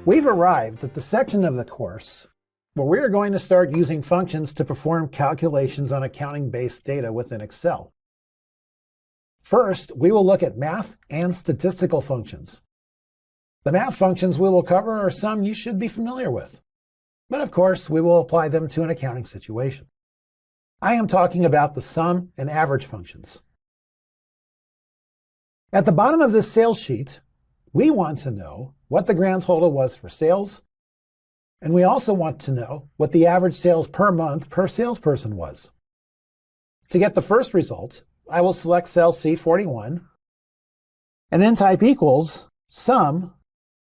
We've arrived at the section of the course where we are going to start using functions to perform calculations on accounting-based data within Excel. First, we will look at math and statistical functions. The math functions we will cover are some you should be familiar with, but of course we will apply them to an accounting situation. I am talking about the sum and average functions. At the bottom of this sales sheet, we want to know what the grand total was for sales, and we also want to know what the average sales per month per salesperson was. To get the first result, I will select cell C41, and then type equals sum,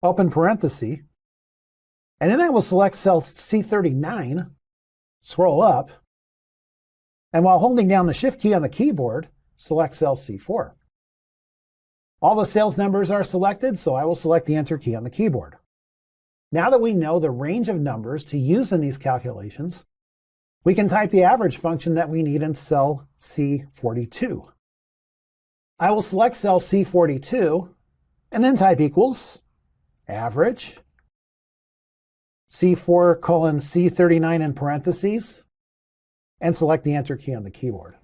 open parenthesis, and then I will select cell C39, scroll up, and while holding down the Shift key on the keyboard, select cell C4. All the sales numbers are selected, so I will select the Enter key on the keyboard. Now that we know the range of numbers to use in these calculations, we can type the average function that we need in cell C42. I will select cell C42 and then type equals average C4 colon C39 in parentheses and select the Enter key on the keyboard.